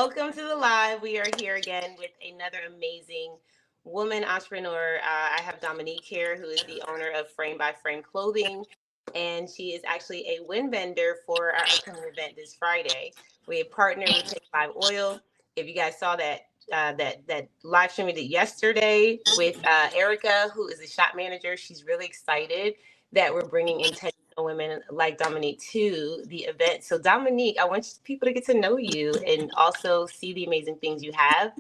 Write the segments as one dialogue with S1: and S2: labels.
S1: welcome to the live. We are here again with another amazing woman entrepreneur. I have Dominique here, who is the owner of Frame by Frame Clothing, and she is actually a win vendor for our upcoming event this Friday. We have partnered with Take Five Oil. If you guys saw that live stream we did yesterday with Erica, who is the shop manager, she's really excited that we're bringing intentional women like Dominique to the event. So Dominique, I want people to get to know you and also see the amazing things you have.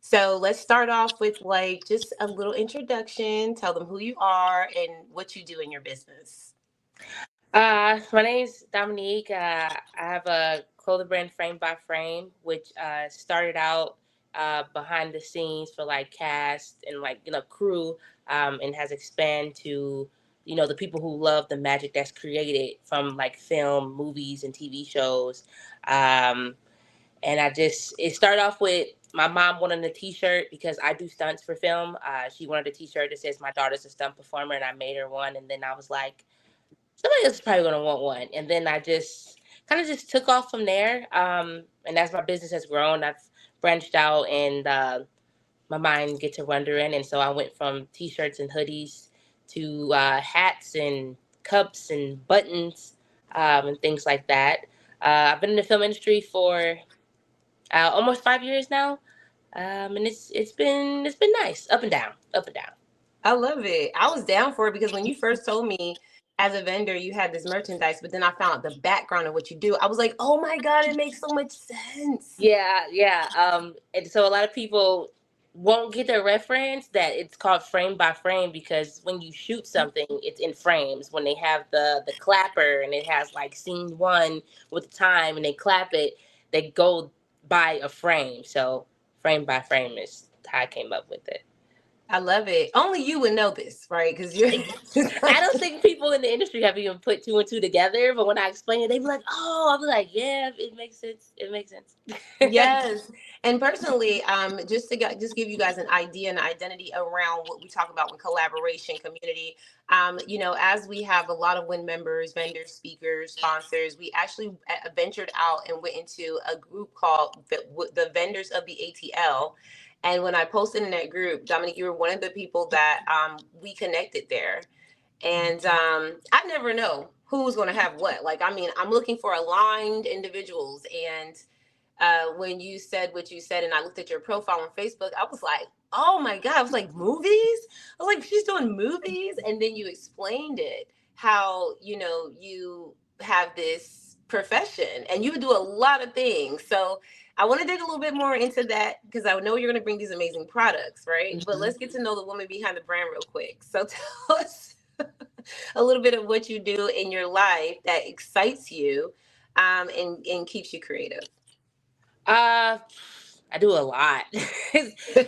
S1: So let's start off with like just a little introduction. Tell them who you are and what you do in your business.
S2: My name's Dominique. I have a clothing brand, Frame by Frame, which started out behind the scenes for like cast and like crew, and has expanded to the people who love the magic that's created from like film, movies, and TV shows. Um, and it started off with my mom wanted a T-shirt because I do stunts for film. She wanted a T-shirt that says my daughter's a stunt performer, and I made her one. And then I was like, somebody else is probably going to want one. And then I just kind of just took off from there. And as my business has grown, I've branched out and my mind gets to wondering. And so I went from T-shirts and hoodies to hats and cups and buttons, and things like that. I've been in the film industry for almost 5 years now. And it's been nice, up and down, up and down.
S1: I love it. I was down for it because when you first told me as a vendor you had this merchandise, but then I found the background of what you do. I was like, oh my God, it makes so much sense.
S2: Yeah, yeah. And so a lot of people won't get the reference that it's called frame by frame because when you shoot something, it's in frames. When they have the clapper and it has like scene one with the time and they clap it, they go by a frame. So frame by frame is how I came up with it.
S1: I love it. Only you would know this, right? Because you're
S2: I don't think people in the industry have even put two and two together, but when I explain it, they be like, "Oh," I'll be like, "Yeah, it makes sense. It makes sense."
S1: Yes. And personally, just give you guys an idea and identity around what we talk about with collaboration community. As we have a lot of WIN members, vendors, speakers, sponsors, we actually ventured out and went into a group called the Vendors of the ATL. And when I posted in that group, Dominique, you were one of the people that we connected there. And I never know who's going to have what. Like, I mean, I'm looking for aligned individuals. And when you said what you said, and I looked at your profile on Facebook, I was like, oh my God. I was like, movies? I was like, she's doing movies. And then you explained it, how, you have this profession and you do a lot of things. So I want to dig a little bit more into that because I know you're going to bring these amazing products, right?
S2: Mhm.
S1: But let's get to know the woman behind the brand real quick. So tell us a little bit of what you do in your life that excites you, and keeps you creative.
S2: Uh, I do a lot.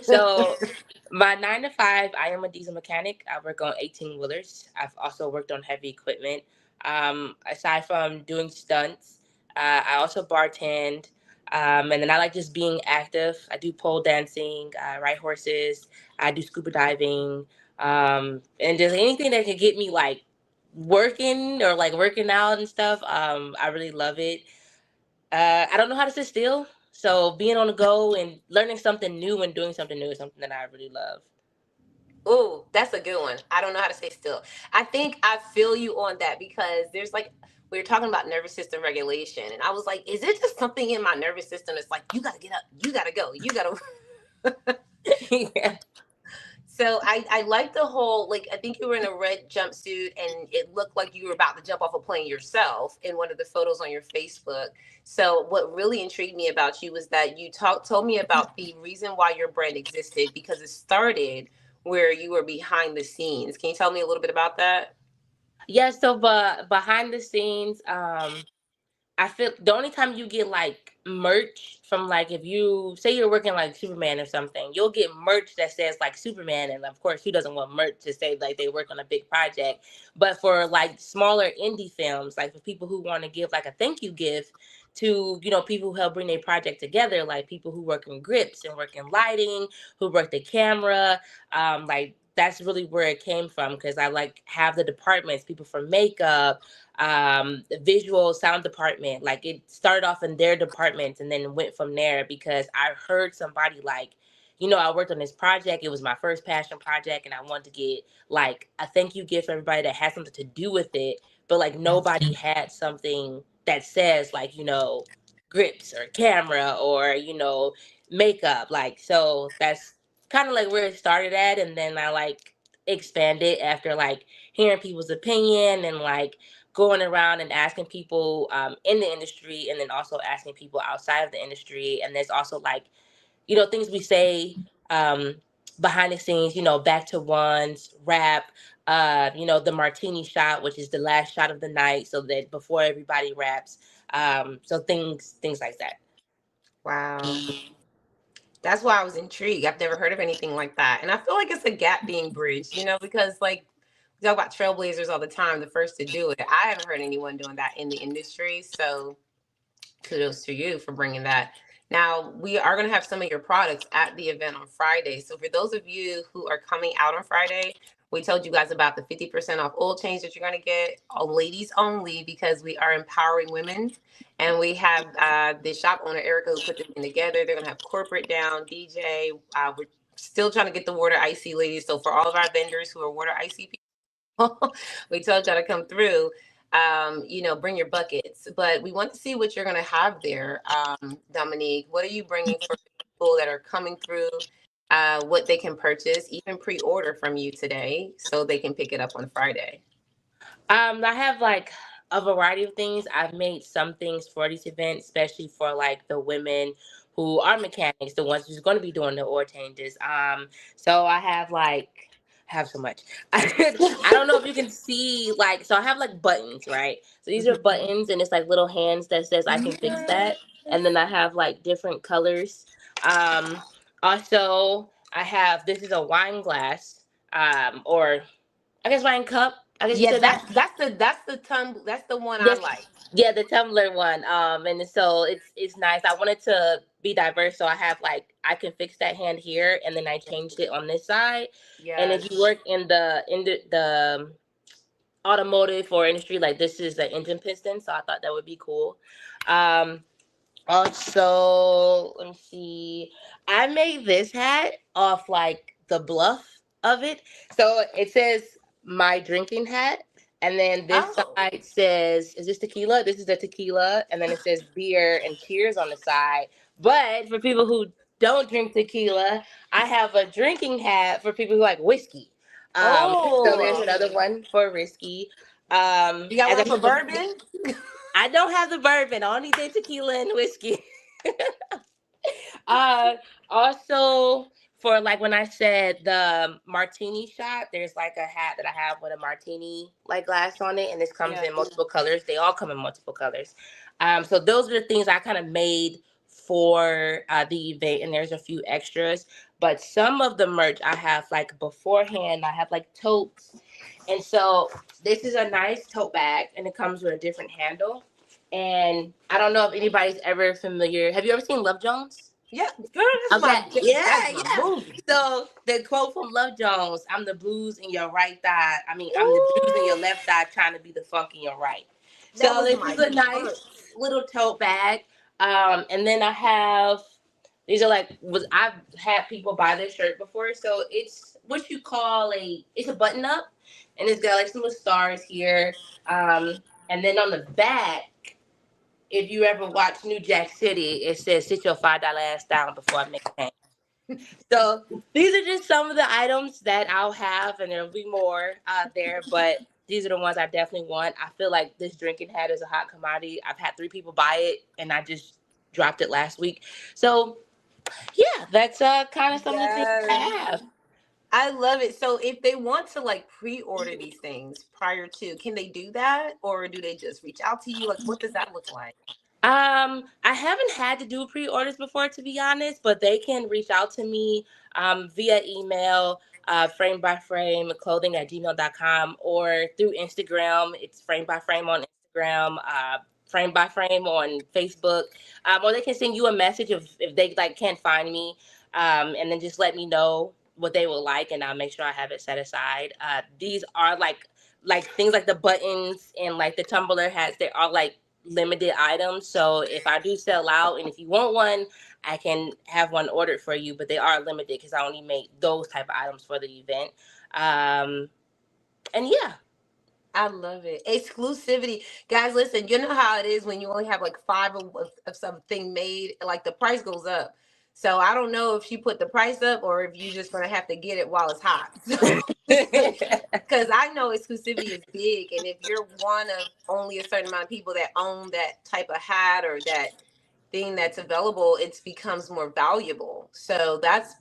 S2: So my 9 to 5, I am a diesel mechanic. I work on 18 wheelers. I've also worked on heavy equipment. Aside from doing stunts, I also bartend. And then I like just being active. I do pole dancing, ride horses. I do scuba diving, and just anything that can get me like working or like working out and stuff. I really love it. I don't know how to sit still. So being on the go and learning something new and doing something new is something that I really love.
S1: Oh, that's a good one. I don't know how to stay still. I think I feel you on that because there's like, we were talking about nervous system regulation, and I was like, is it just something in my nervous system? It's like, you got to get up, you got to go, you got to.
S2: Yeah.
S1: So I like the whole, like, I think you were in a red jumpsuit and it looked like you were about to jump off a plane yourself in one of the photos on your Facebook. So what really intrigued me about you was that you told me about the reason why your brand existed, because it started where you were behind the scenes. Can you tell me a little bit about that?
S2: Yeah, so but behind the scenes, I feel the only time you get like merch from like if you say you're working like Superman or something, you'll get merch that says like Superman, and of course, who doesn't want merch to say like they work on a big project? But for like smaller indie films, like for people who want to give like a thank you gift to people who help bring their project together, like people who work in grips and work in lighting, who work the camera, like that's really where it came from, because I like have the departments, people from makeup, the visual sound department. Like it started off in their departments and then went from there because I heard somebody like, I worked on this project. It was my first passion project, and I wanted to get like a thank you gift for everybody that had something to do with it. But like nobody had something that says like, grips or camera or, makeup. Like, so that's kind of like where it started at. And then I like expanded after like hearing people's opinion and like going around and asking people in the industry, and then also asking people outside of the industry. And there's also like, things we say um, behind the scenes, back to ones, rap, the martini shot, which is the last shot of the night, so that before everybody raps. So things like that.
S1: Wow. That's why I was intrigued. I've never heard of anything like that. And I feel like it's a gap being bridged, because like we talk about trailblazers all the time, the first to do it. I haven't heard anyone doing that in the industry. So kudos to you for bringing that. Now, we are going to have some of your products at the event on Friday. So, for those of you who are coming out on Friday, we told you guys about the 50% off oil change that you're going to get, all ladies only, because we are empowering women. And we have the shop owner, Erica, who put this thing together. They're going to have corporate down, DJ. We're still trying to get the water icy ladies. So, for all of our vendors who are water icy people, we told y'all to come through. Bring your buckets. But we want to see what you're going to have there, Dominique. What are you bringing for people that are coming through? What they can purchase, even pre-order from you today, so they can pick it up on Friday.
S2: I have like a variety of things. I've made some things for this event, especially for like the women who are mechanics, the ones who's going to be doing the oil changes. So I have like have so much. I don't know if you can see like, so I have like buttons, right? So these are buttons, and it's like little hands that says I can fix that, and then I have like different colors. Um, Also, I have, this is a wine glass, or I guess wine cup. I guess you
S1: Yeah,
S2: said that.
S1: that's the one I
S2: Yes,
S1: like.
S2: yeah, the Tumblr one. And so it's nice. I wanted to be diverse, so I have like I can fix that hand here, and then I changed it on this side. And
S1: Yes.
S2: if you work in the automotive or industry, like this is the engine piston, so I thought that would be cool. Um, Also, let me see. I made this hat off like the bluff of it. So it says my drinking hat. And then this
S1: Oh.
S2: side says, is this tequila? This is the tequila. And then it says beer and cheers on the side. But for people who don't drink tequila, I have a drinking hat for people who like whiskey. So there's
S1: Oh.
S2: another one for whiskey.
S1: You got
S2: As I
S1: one for
S2: said before,
S1: bourbon?
S2: I don't have the bourbon. I only did tequila and whiskey. uh, Also, for like when I said the martini shot, there's like a hat that I have with a martini like glass on it, and this comes
S1: Yeah.
S2: in multiple colors. They all come in multiple colors. So those are the things I kind of made for the event, and there's a few extras. But some of the merch I have like beforehand. I have like totes, and so this is a nice tote bag, and it comes with a different handle. And I don't know if anybody's ever familiar. Have you ever seen Love Jones?
S1: Yeah, girl,
S2: Okay,
S1: that's
S2: yeah,
S1: my
S2: yeah.
S1: movie.
S2: So the quote from Love Jones: "I'm the blues in your right thigh. I mean, I'm the blues in your
S1: Ooh,
S2: left thigh, trying to be the funk in your right."
S1: that
S2: So
S1: was
S2: this is
S1: my
S2: a nice
S1: first.
S2: little tote bag. And then I have, these are like, was I've had people buy this shirt before. So it's what you call it's a button up, and it's got like some little stars here. And then on the back, if you ever watch New Jack City, it says "Sit your $5 ass down before I make change." So these are just some of the items that I'll have, and there'll be more out there. But these are the ones I definitely want. I feel like this drinking hat is a hot commodity. I've had 3 people buy it, and I just dropped it last week. So yeah, that's kind of some of the things I
S1: Yes.
S2: have.
S1: I love it. So if they want to like pre-order these things prior to, can they do that? Or do they just reach out to you? Like what does that look like?
S2: I haven't had to do pre-orders before, to be honest, but they can reach out to me via email, frame by frame clothing at gmail.com, or through Instagram. It's frame by frame on Instagram, frame by frame on Facebook, or they can send you a message if they like can't find me, and then just let me know. what they will like, and I'll make sure I have it set aside. These are like things like the buttons and like the tumbler hats. They are like limited items. So if I do sell out, and if you want one, I can have one ordered for you. But they are limited because I only make those type of items for the event. And yeah.
S1: I love it. Exclusivity. Guys, listen, you know how it is when you only have like five of something made, like the price goes up. So I don't know if she put the price up or if you're just going to have to get it while it's hot. Because I know exclusivity is big. And if you're one of only a certain amount of people that own that type of hat or that thing that's available, it becomes more valuable. So that's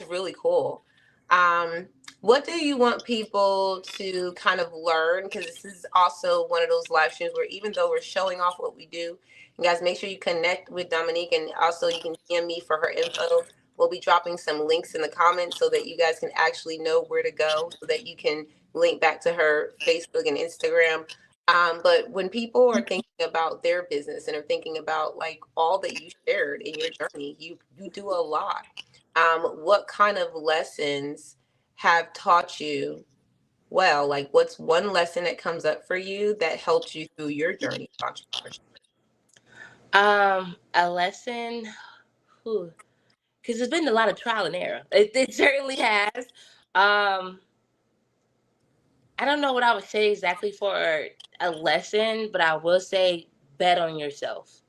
S1: really cool. Um, what do you want people to kind of learn? Because this is also one of those live streams where even though we're showing off what we do, you guys make sure you connect with Dominique, and also you can DM me for her info. We'll be dropping some links in the comments so that you guys can actually know where to go, so that you can link back to her Facebook and Instagram. But when people are thinking about their business and are thinking about like all that you shared in your journey, you do a lot. What kind of lessons have taught you well? Like, what's one lesson that comes up for you that helped you through your journey of entrepreneurship?
S2: A lesson, because there's been a lot of trial and error. It certainly has. Um, I don't know what I would say exactly for a lesson, but I will say bet on yourself,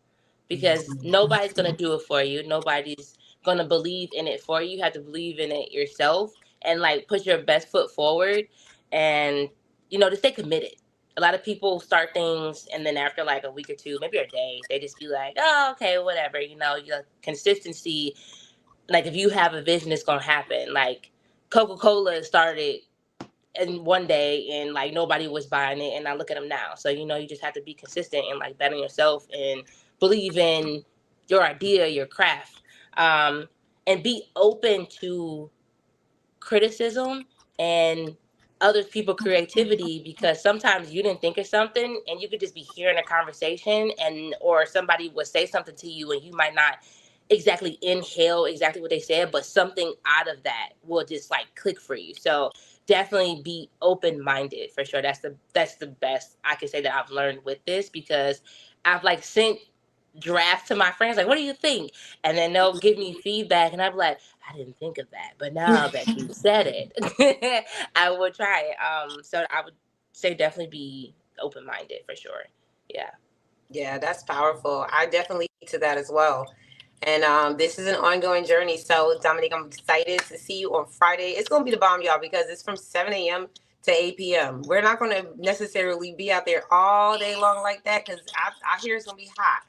S2: because nobody's going to do it for you. Nobody's going to believe in it for you. You have to believe in it yourself and like put your best foot forward, and to stay committed. A lot of people start things and then after like a week or two, maybe a day, they just be like, oh, okay, whatever. Your consistency, like if you have a vision, it's going to happen. Like Coca-Cola started in one day and like nobody was buying it, and I look at them now. So you just have to be consistent and like bet on yourself and believe in your idea, your craft, um, and be open to criticism and other people creativity, because sometimes you didn't think of something and you could just be hearing a conversation, and or somebody would say something to you and you might not exactly inhale exactly what they said, but something out of that will just like click for you. So definitely be open-minded for sure. That's the best I can say that I've learned with this, because I've like sent drafts to my friends like, what do you think? And then they'll give me feedback and I'm like, I didn't think of that, but now that you said it, I will try it. So I would say definitely be open-minded for sure. Yeah.
S1: Yeah, that's powerful. I definitely need to that as well. And this is an ongoing journey. So, Dominique, I'm excited to see you on Friday. It's going to be the bomb, y'all, because it's from 7 a.m. to 8 p.m. We're not going to necessarily be out there all day long like that, because I hear it's going to be hot.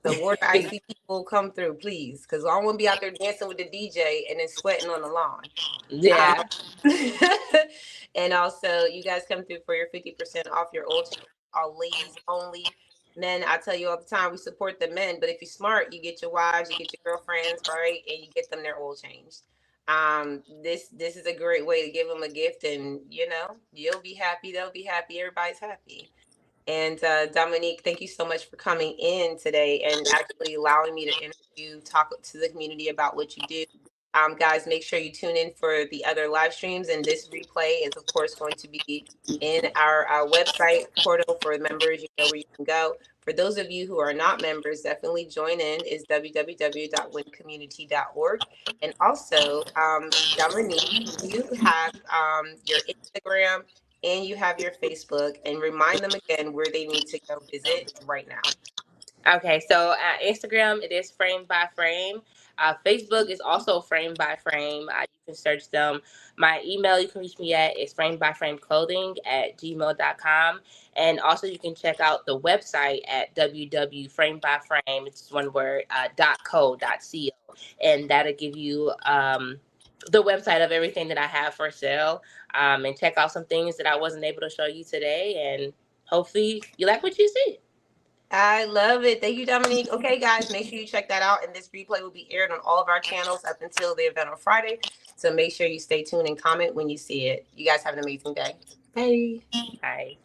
S1: So, water icy people come through, please, because I don't want to be out there dancing with the DJ and then sweating on the lawn.
S2: Yeah.
S1: And also, you guys come through for your 50% off your oil change, all ladies only. Men, I tell you all the time, we support the men, but if you're smart, you get your wives, you get your girlfriends, right, and you get them their oil changed. This is a great way to give them a gift, and you'll be happy, they'll be happy, everybody's happy. And Dominique, thank you so much for coming in today and actually allowing me to interview, talk to the community about what you do. Guys, make sure you tune in for the other live streams. And this replay is, of course, going to be in our website portal for members. You know where you can go. For those of you who are not members, definitely join in. Is www.wincommunity.org. And also, Dominique, you have your Instagram and you have your Facebook, and remind them again where they need to go visit right now.
S2: Okay, so Instagram, it is Frame by Frame. Facebook is also Frame by Frame. You can search them. My email you can reach me at is framebyframeclothing@gmail.com. And also you can check out the website at www.framebyframe, it's one word, .co.co. And that'll give you the website of everything that I have for sale. And check out some things that I wasn't able to show you today. And hopefully you like what you see.
S1: I love it. Thank you, Dominique. Okay, guys, make sure you check that out. And this replay will be aired on all of our channels up until the event on Friday. So make sure you stay tuned and comment when you see it. You guys have an amazing day. Bye.
S2: Bye.